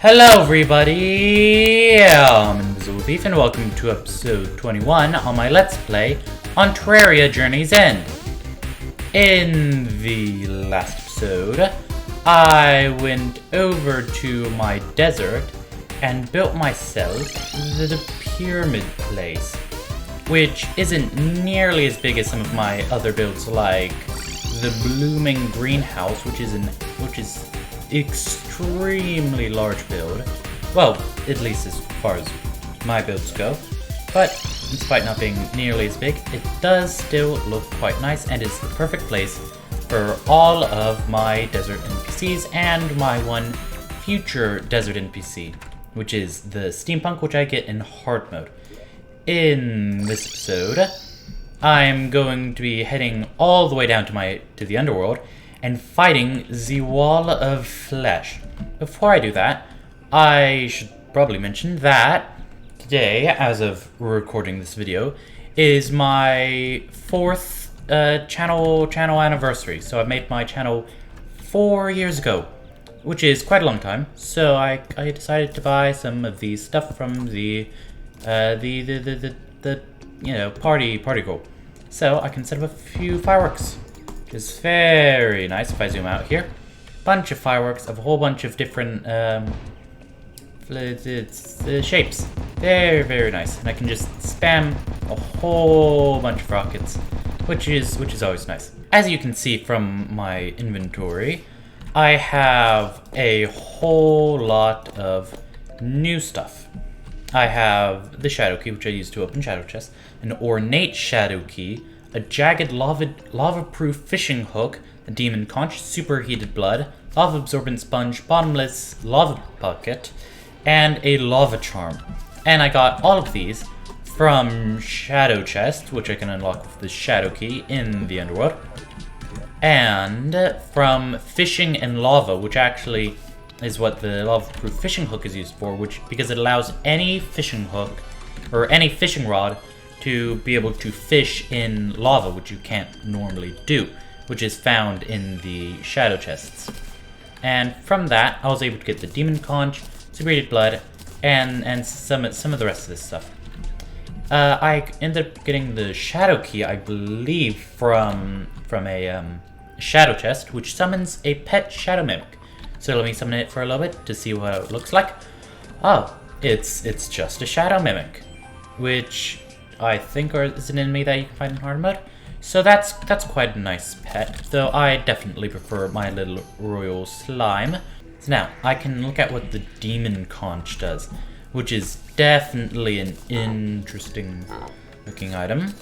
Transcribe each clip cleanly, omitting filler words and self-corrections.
Hello everybody, I'm INVISIBLETHIEF and welcome to episode 21 on my Let's Play on Terraria Journey's End. In the last episode, I went over to my desert and built myself the pyramid place, which isn't nearly as big as some of my other builds like the blooming greenhouse, which is extremely large build. Well, at least as far as my builds go. But despite not being nearly as big, it does still look quite nice and is the perfect place for all of my desert NPCs and my one future desert NPC, which is the steampunk, which I get in hard mode. In this episode, I'm going to be heading all the way down to the underworld and fighting the Wall of Flesh. Before I do that, I should probably mention that today, as of recording this video, is my 4th channel anniversary. So I made my channel 4 years ago, which is quite a long time. So I decided to buy some of the stuff from the party goal, so I can set up a few fireworks. Which is very nice. If I zoom out here, bunch of fireworks of a whole bunch of different shapes. Very, very nice. And I can just spam a whole bunch of rockets, which is always nice. As you can see from my inventory, I have a whole lot of new stuff. I have the shadow key, which I use to open shadow chests, an ornate shadow key, a jagged lava-proof fishing hook, a demon conch, superheated blood, lava-absorbent sponge, bottomless lava bucket, and a lava charm. And I got all of these from shadow chest, which I can unlock with the shadow key in the underworld, and from fishing and lava, which actually is what the lava-proof fishing hook is used for, because it allows any fishing hook or any fishing rod to be able to fish in lava, which you can't normally do, which is found in the shadow chests. And from that, I was able to get the demon conch, superheated blood, and some of the rest of this stuff. I ended up getting the shadow key, I believe, from a shadow chest, which summons a pet shadow mimic. So let me summon it for a little bit to see what it looks like. Oh, it's just a shadow mimic, which I think is an enemy that you can find in hard mode. So that's quite a nice pet, though I definitely prefer my little royal slime. So now I can look at what the demon conch does, which is definitely an interesting looking item.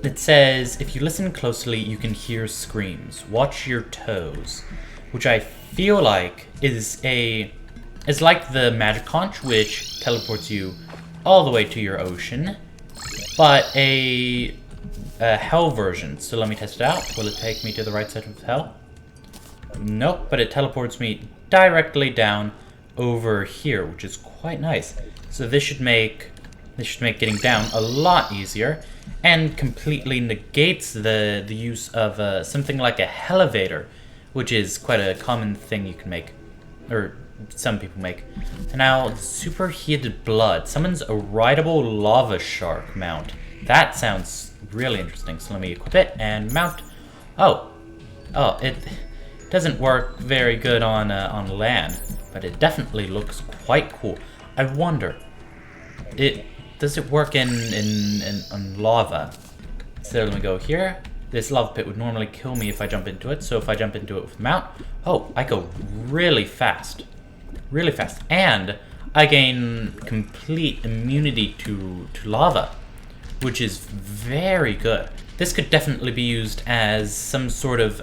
It says, if you listen closely, you can hear screams. Watch your toes, which I feel like is like the magic conch, which teleports you all the way to your ocean, but a hell version. So let me test it out. Will it take me to the right side of hell? Nope, but it teleports me directly down over here, which is quite nice. So this should make getting down a lot easier, and completely negates the use of something like a elevator, which is quite a common thing you can make, or some people make. And now, superheated blood summons a rideable lava shark mount. That sounds really interesting. So let me equip it and mount. Oh, it doesn't work very good on land, but it definitely looks quite cool. I wonder, does it work in lava? So let me go here. This lava pit would normally kill me if I jump into it, so if I jump into it with mount, oh, I go really fast. Really fast. And I gain complete immunity to lava, which is very good. This could definitely be used as some sort of,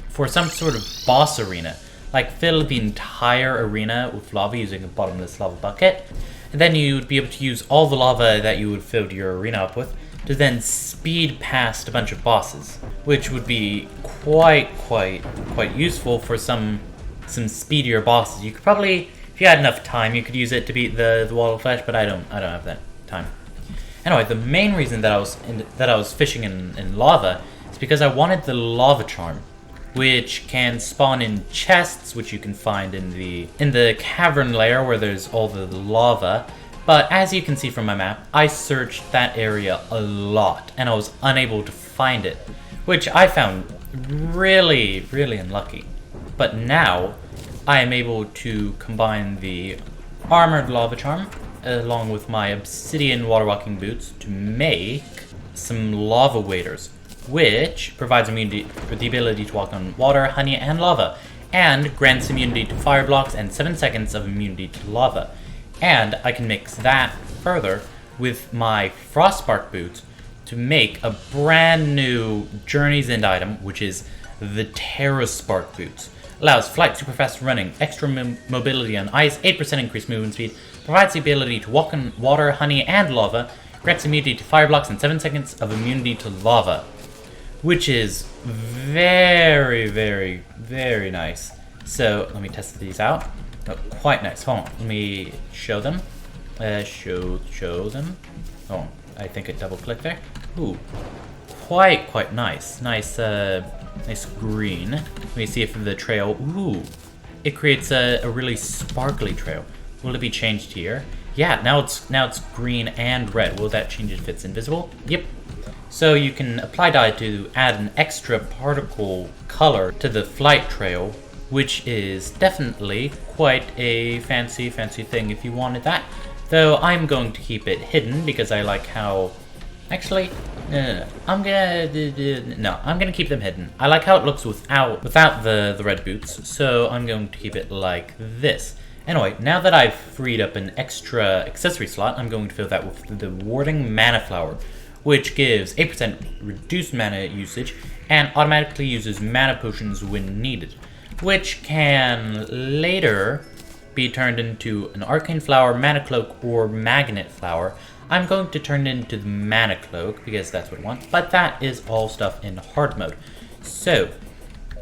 for some sort of boss arena. Like fill the entire arena with lava using a bottomless lava bucket, and then you would be able to use all the lava that you would fill your arena up with to then speed past a bunch of bosses, which would be quite useful for some speedier bosses. You could probably, if you had enough time, you could use it to beat the Wall of Flesh, but I don't have that time. Anyway, the main reason that I was fishing in lava is because I wanted the lava charm, which can spawn in chests, which you can find in the cavern layer where there's all the lava. But as you can see from my map, I searched that area a lot, and I was unable to find it, which I found really, really unlucky. But now, I am able to combine the Armored Lava Charm along with my Obsidian Water Walking Boots to make some Lava Waders, which provides immunity for the ability to walk on water, honey, and lava, and grants immunity to fire blocks and 7 seconds of immunity to lava. And I can mix that further with my Frostspark Boots to make a brand new Journey's End item, which is the Terra Spark Boots. Allows flight, super fast running, extra mobility on ice, 8% increased movement speed, provides the ability to walk on water, honey, and lava, grants immunity to fire blocks and 7 seconds of immunity to lava, which is very, very, very nice. So let me test these out. Oh, quite nice. Hold on, let me show them. Show them. Oh, I think I double clicked there. Ooh, quite nice. Nice green. Let me see if the trail. Ooh, it creates a really sparkly trail. Will it be changed here? Yeah, now it's green and red. Will that change if it's invisible? Yep. So you can apply dye to add an extra particle color to the flight trail, which is definitely quite a fancy thing if you wanted that. Though I'm going to keep it hidden because I like how... Actually, no. I'm gonna keep them hidden. I like how it looks without the red boots, so I'm going to keep it like this. Anyway, now that I've freed up an extra accessory slot, I'm going to fill that with the Warding Mana Flower, which gives 8% reduced mana usage and automatically uses mana potions when needed, which can later be turned into an Arcane Flower, Mana Cloak, or Magnet Flower. I'm going to turn it into the Mana Cloak because that's what I want, but that is all stuff in hard mode. So,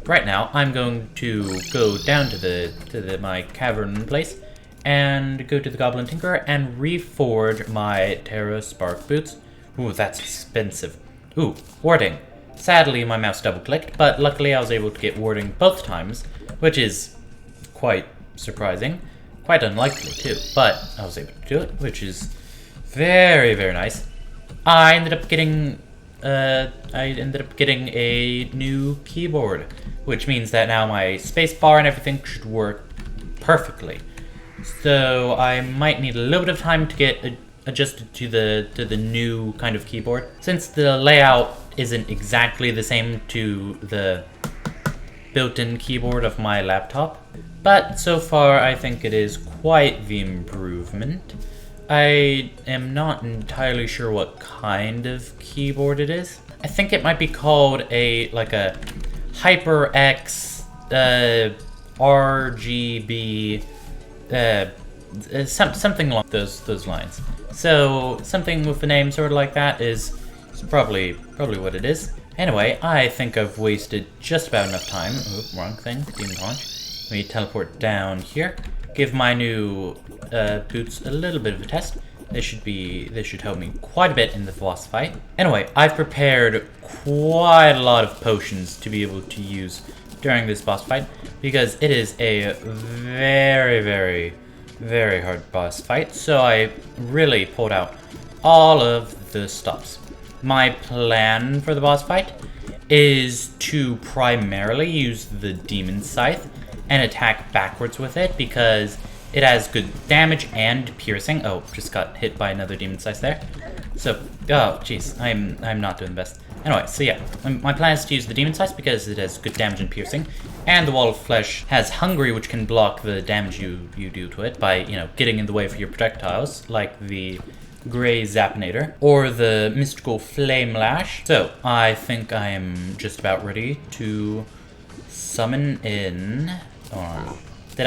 right now, I'm going to go down to my cavern place and go to the Goblin Tinker and reforge my Terra Spark Boots. Ooh, that's expensive. Ooh, warding. Sadly, my mouse double-clicked, but luckily I was able to get warding both times, which is quite surprising. Quite unlikely, too, but I was able to do it, which is very, very nice. I ended up getting a new keyboard, which means that now my spacebar and everything should work perfectly. So I might need a little bit of time to get adjusted to the new kind of keyboard, since the layout isn't exactly the same to the built-in keyboard of my laptop. But so far, I think it is quite the improvement. I am not entirely sure what kind of keyboard it is. I think it might be called a HyperX RGB something along those lines. So something with a name sort of like that is probably what it is. Anyway, I think I've wasted just about enough time. Oop, wrong thing. Demon launch. Let me teleport down here. Give my new boots a little bit of a test. This should help me quite a bit in the boss fight. Anyway, I've prepared quite a lot of potions to be able to use during this boss fight because it is a very, very, very hard boss fight. So I really pulled out all of the stops. My plan for the boss fight is to primarily use the Demon Scythe and attack backwards with it because it has good damage and piercing. Oh, just got hit by another Demon Scythe there. So, oh jeez, I'm not doing the best. Anyway, so yeah, my plan is to use the Demon Scythe because it has good damage and piercing, and the Wall of Flesh has Hungry, which can block the damage you do to it by, you know, getting in the way for your projectiles, like the Grey Zapinator or the Mystical Flame Lash. So, I think I am just about ready to summon in... Did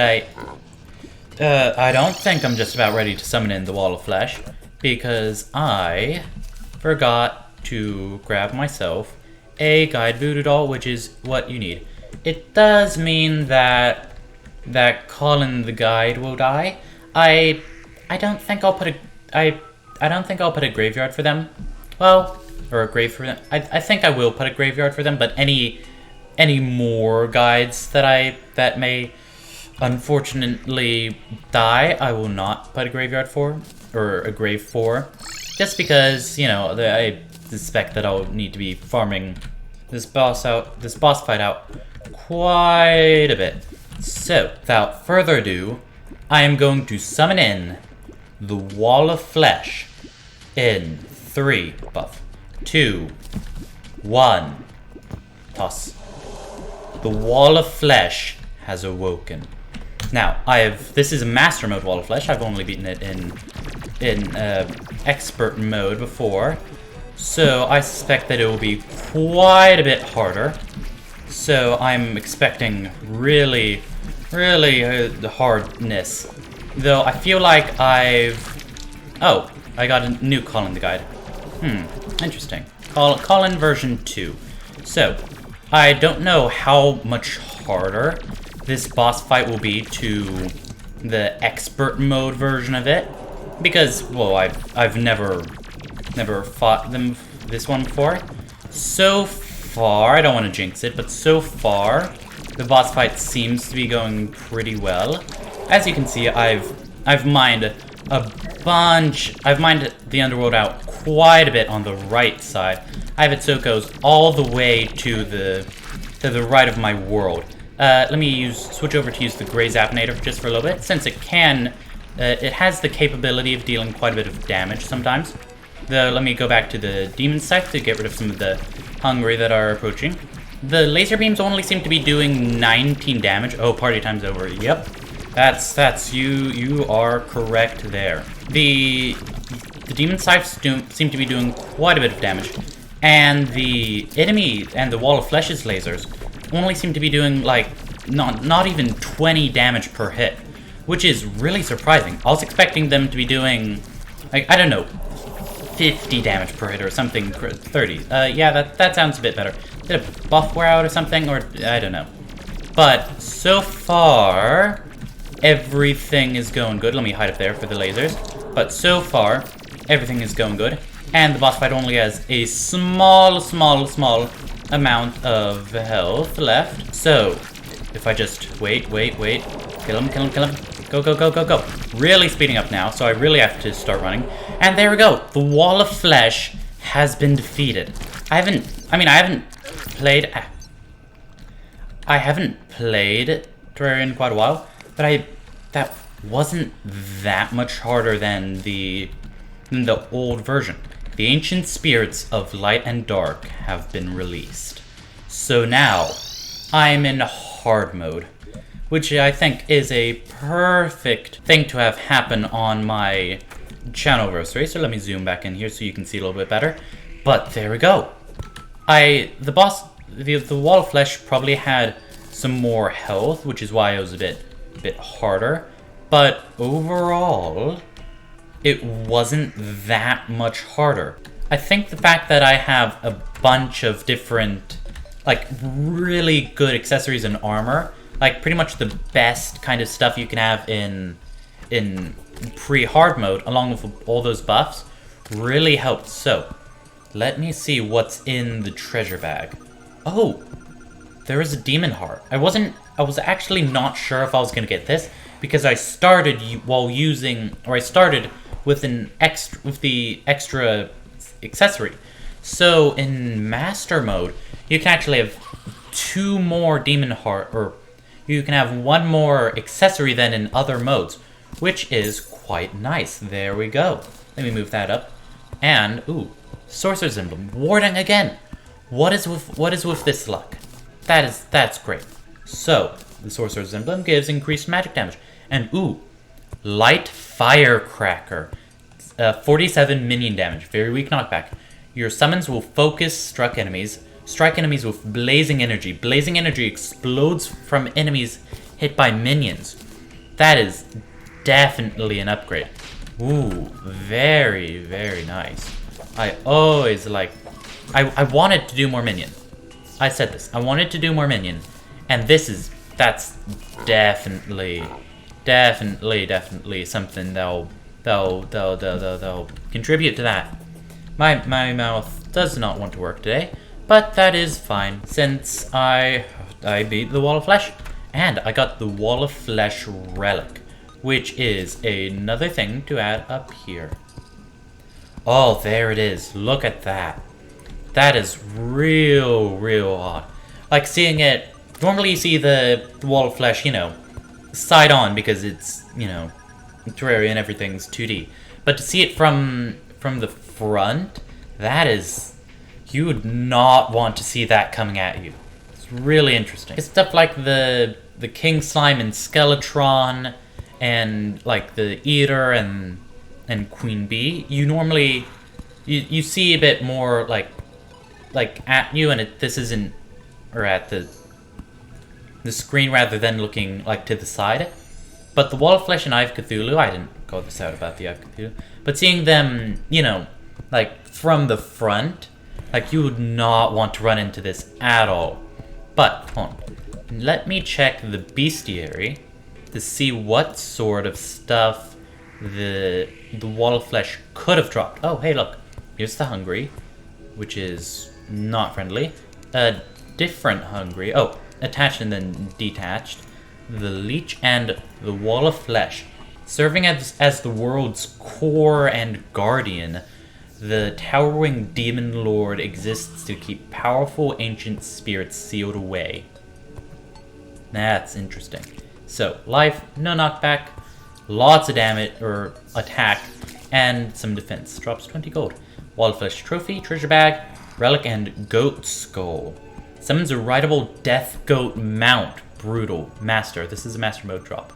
I don't think I'm just about ready to summon in the Wall of Flesh because I forgot to grab myself a Guide Voodoo doll, which is what you need. It does mean that Colin the Guide will die. I don't think I'll put a graveyard for them. Well, or a grave for them. I think I will put a graveyard for them, but any any more guides that may unfortunately die, I will not put a graveyard for, or a grave for, just because, you know, I suspect that I'll need to be farming this boss fight out quite a bit. So, without further ado, I am going to summon in the Wall of Flesh in 3, buff, 2, 1, toss. The Wall of Flesh has awoken. Now, this is a Master Mode Wall of Flesh. I've only beaten it in Expert Mode before, so I suspect that it will be quite a bit harder. So I'm expecting really the hardness. Though I feel like oh, I got a new call in the guide. Interesting. Call in version 2. So, I don't know how much harder this boss fight will be to the expert mode version of it, because, well, I've never fought this one before. So far, I don't want to jinx it, but so far, the boss fight seems to be going pretty well. As you can see, I've mined a bunch. I've mined the underworld out quite a bit on the right side. I have it so it goes all the way to the right of my world. Let me switch over to use the Gray Zapinator just for a little bit, since it has the capability of dealing quite a bit of damage sometimes. Let me go back to the Demon Scythe to get rid of some of the Hungry that are approaching. The laser beams only seem to be doing 19 damage. Oh, party time's over. Yep. That's you are correct there. The Demon Scythes seem to be doing quite a bit of damage, and the enemy and the Wall of Flesh's lasers only seem to be doing like not even 20 damage per hit, which is really surprising. I was expecting them to be doing, like, I don't know, 50 damage per hit or something, 30. Yeah, that sounds a bit better. Did a buff wear out or something, or I don't know. But so far, everything is going good. Let me hide up there for the lasers. But so far, everything is going good. And the boss fight only has a small amount of health left. So, if I just wait. Kill him. Go. Really speeding up now, so I really have to start running. And there we go. The Wall of Flesh has been defeated. I haven't played Terraria in quite a while, but that wasn't that much harder than the old version. The ancient spirits of light and dark have been released. So now, I'm in hard mode, which I think is a perfect thing to have happen on my channel anniversary. So let me zoom back in here so you can see a little bit better. But there we go. The Wall of Flesh probably had some more health, which is why it was a bit harder. But overall, it wasn't that much harder. I think the fact that I have a bunch of different, like, really good accessories and armor, like pretty much the best kind of stuff you can have in pre-hard mode, along with all those buffs, really helped. So, let me see what's in the treasure bag. Oh, there is a demon heart. I was actually not sure if I was gonna get this, because I started with the extra accessory. So in Master Mode, you can actually have 2 more demon heart, or you can have 1 more accessory than in other modes, which is quite nice. There we go. Let me move that up. And ooh, Sorcerer's Emblem, warding again. What is with this luck? That's great. So the Sorcerer's Emblem gives increased magic damage, and ooh, Light Firecracker, 47 minion damage, very weak knockback. Your summons will focus strike enemies with blazing energy. Blazing energy explodes from enemies hit by minions. That is definitely an upgrade. Ooh, very, very nice. I always I wanted to do more minion. I said this. I wanted to do more minion, and that's definitely something that'll contribute to that. My mouth does not want to work today, But that is fine, since I beat the Wall of Flesh, and I got the Wall of Flesh Relic, which is another thing to add up here. Oh, there it is. Look at that. That is real odd. Like seeing it, normally you see the Wall of Flesh, you know, side on because it's, you know, Terraria and everything's 2D. But to see it from the front, that is, you would not want to see that coming at you. It's really interesting. It's stuff like the King Slime and Skeletron, and like the Eater and Queen Bee. You normally you see a bit more like at you, and this isn't, or at the screen rather than looking like to the side. But the Wall of Flesh and Eye of Cthulhu, I didn't call this out about the Eye of Cthulhu, but seeing them, you know, like from the front, like you would not want to run into this at all. But hold on, let me check the bestiary to see what sort of stuff the Wall of Flesh could have dropped. Oh, hey, look, here's the Hungry, which is not friendly. A different Hungry. Oh, attached and then detached. The Leech and the Wall of Flesh. Serving as the world's core and guardian, the towering demon lord exists to keep powerful ancient spirits sealed away. That's interesting. So, life, no knockback, lots of damage, or attack, and some defense. Drops 20 gold. Wall of Flesh trophy, treasure bag, relic, and goat skull. Summons a rideable death goat mount. Brutal. Master. This is a master mode drop.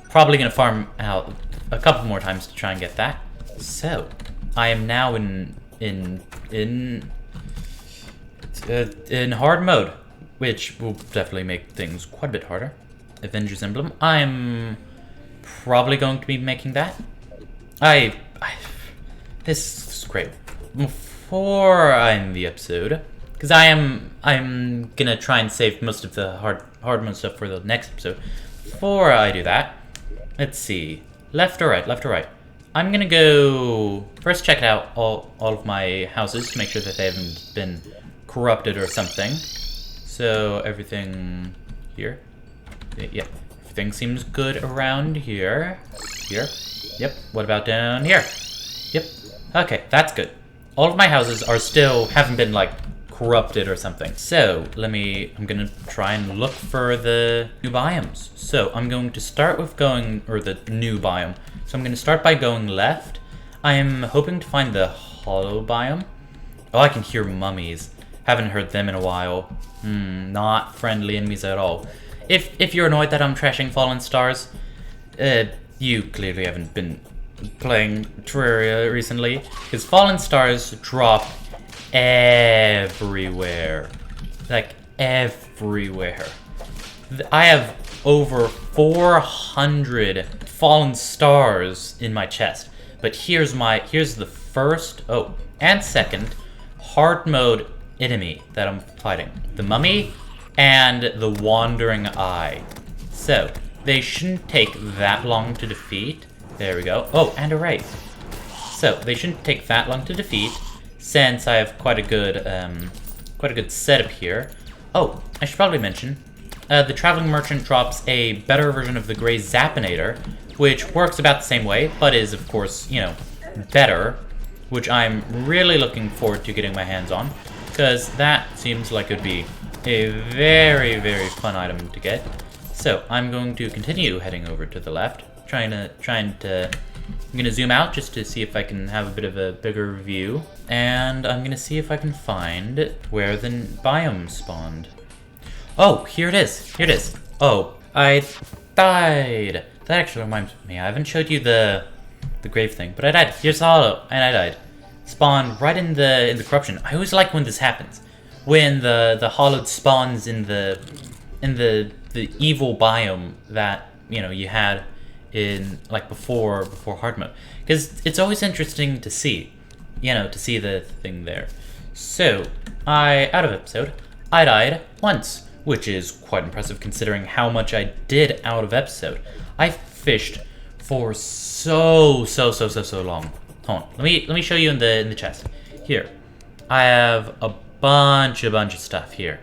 Probably gonna farm out a couple more times to try and get that. So, I am now in hard mode, which will definitely make things quite a bit harder. Avengers Emblem. I'm probably going to be making that. This is great. Before I end the episode, because I'm gonna try and save most of the hard mode stuff for the next episode. Before I do that, let's see, left or right. I'm gonna go first check out all of my houses to make sure that they haven't been corrupted or something. So everything here, yeah, everything seems good around here. Yep. What about down here? Yep. Okay, that's good. All of my houses haven't been like corrupted or something. So I'm gonna try and look for the new biomes. So I'm going to start with the new biome. So I'm gonna start by going left. I am hoping to find the hollow biome. Oh, I can hear mummies. Haven't heard them in a while. Not friendly enemies at all. If you're annoyed that I'm trashing Fallen Stars, you clearly haven't been playing Terraria recently, because Fallen Stars drop everywhere. Like, everywhere. I have over 400 Fallen Stars in my chest, but here's the first, and second hard mode enemy that I'm fighting. The Mummy and the Wandering Eye. So, they shouldn't take that long to defeat. There we go. Oh, and a Wraith. So, they shouldn't take that long to defeat, since I have quite a good setup here. Oh, I should probably mention, the Traveling Merchant drops a better version of the Grey Zappinator, which works about the same way, but is, of course, you know, better, which I'm really looking forward to getting my hands on, because that seems like it would be a very, very fun item to get. So, I'm going to continue heading over to the left, I'm gonna zoom out just to see if I can have a bit of a bigger view, and I'm gonna see if I can find where the biome spawned. Oh, here it is. Oh, I died. That actually reminds me, I haven't showed you the grave thing, but I died. Here's the hollow, and I died. Spawned right in the corruption. I always like when this happens, when the hollowed spawns in the evil biome that, you know, you had in, like, before hard mode, because it's always interesting to see, you know, to see the thing there. So out of episode, I died once, which is quite impressive considering how much I did out of episode. I fished for so long. Hold on. Let me show you in the chest. Here. I have a bunch of stuff here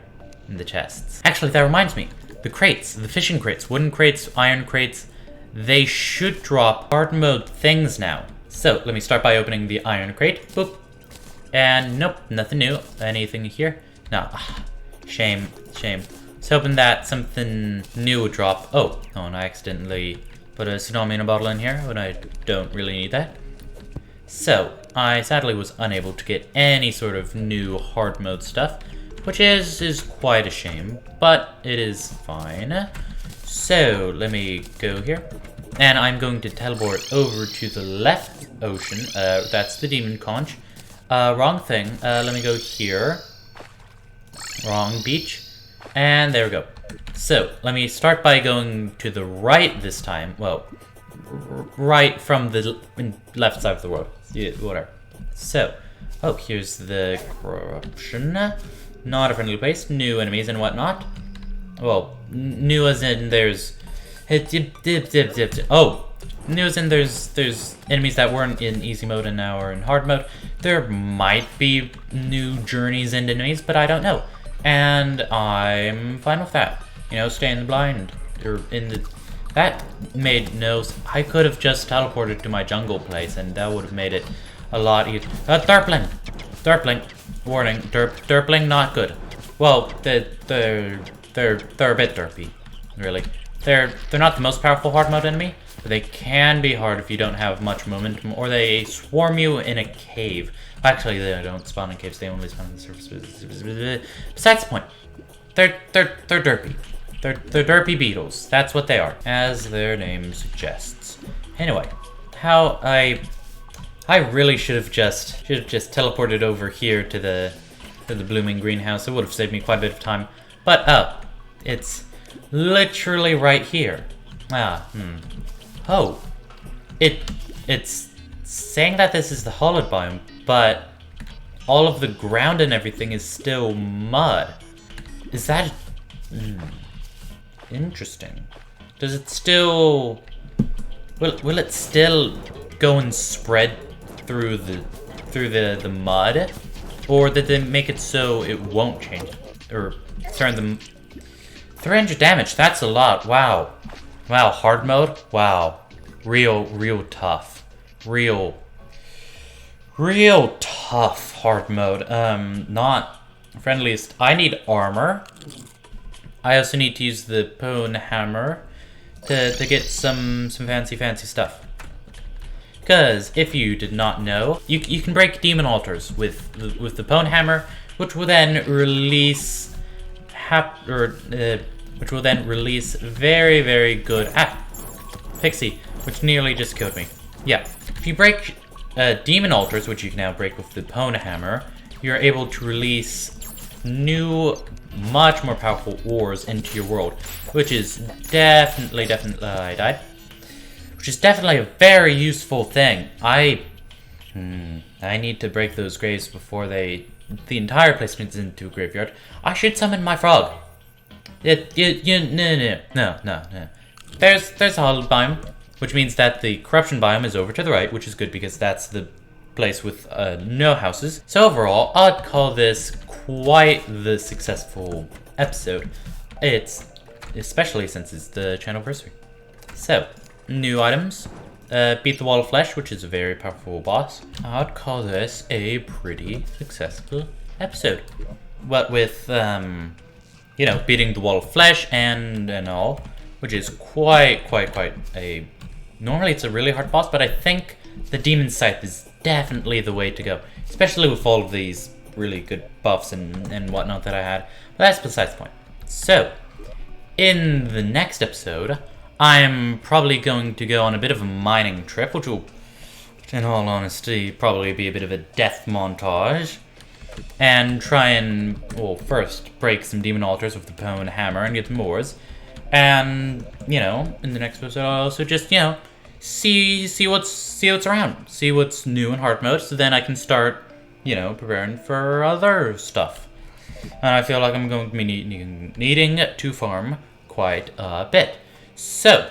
in the chests. Actually, that reminds me. The crates, the fishing crates, wooden crates, iron crates, they should drop hard mode things now. So, let me start by opening the iron crate. Boop. And nope, nothing new. Anything here? No. Shame. I was hoping that something new would drop. Oh, and I accidentally put a tsunami in a bottle in here, but I don't really need that. So, I sadly was unable to get any sort of new hard mode stuff, which is quite a shame, but it is fine. So, let me go here. And I'm going to teleport over to the left ocean. That's the demon conch. Wrong thing. Let me go here. Wrong beach. And there we go. So, let me start by going to the right this time. Well, right from the left side of the world. Yeah, whatever. So, oh, here's the corruption. Not a friendly place. New enemies and whatnot. Well, new as in there's... Oh, new as in there's enemies that weren't in easy mode and now are in hard mode. There might be new journeys and enemies, but I don't know. And I'm fine with that. You know, stay in the blind. Or in the... That made no... I could have just teleported to my jungle place and that would have made it a lot easier. Derpling! Derpling. Warning. Derpling, not good. Well, they're a bit derpy, really. They're not the most powerful hard mode enemy, but they can be hard if you don't have much momentum, or they swarm you in a cave. Actually, they don't spawn in caves, they only spawn on the surface. Besides the point, they're derpy. They're derpy beetles. That's what they are, as their name suggests. Anyway, how I really should have just teleported over here to the blooming greenhouse. It would have saved me quite a bit of time. But it's literally right here. Oh, it's saying that this is the hollowed biome, but all of the ground and everything is still mud. Is that interesting? Does it still will it still go and spread through the mud, or did they make it so it won't change or turn them 300 damage? That's a lot. Wow, hard mode. Wow, real tough, real tough hard mode. Not friendliest. I need armor. I also need to use the bone hammer to get some fancy stuff. Because if you did not know, you can break demon altars with the bone hammer, which will then release very good pixie, which nearly just killed me. Yeah, if you break demon altars, which you can now break with the bone hammer, you're able to release new, much more powerful ores into your world, which is definitely I died. Which is definitely a very useful thing. I need to break those graves before the entire place turns into a graveyard. I should summon my frog. No. There's a hollow biome, which means that the corruption biome is over to the right, which is good because that's the place with no houses. So overall, I'd call this quite the successful episode. It's especially since it's the channelversary. So, new items. Beat the Wall of Flesh, which is a very powerful boss. I'd call this a pretty successful episode. What with, you know, beating the Wall of Flesh and all, which is quite a... Normally it's a really hard boss, but I think the Demon Scythe is definitely the way to go. Especially with all of these really good buffs and whatnot that I had. But that's besides the point. So, in the next episode, I'm probably going to go on a bit of a mining trip, which will, in all honesty, probably be a bit of a death montage. And try and, well, first break some demon altars with the bone hammer and get some ores. And, you know, in the next episode I'll also just, you know, see what's around. See what's new in hard mode, so then I can start, you know, preparing for other stuff. And I feel like I'm going to be needing to farm quite a bit. So,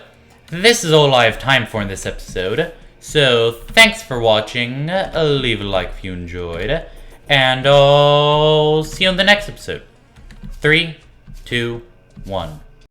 this is all I have time for in this episode. So, thanks for watching. Leave a like if you enjoyed. And I'll see you in the next episode. 3, 2, 1.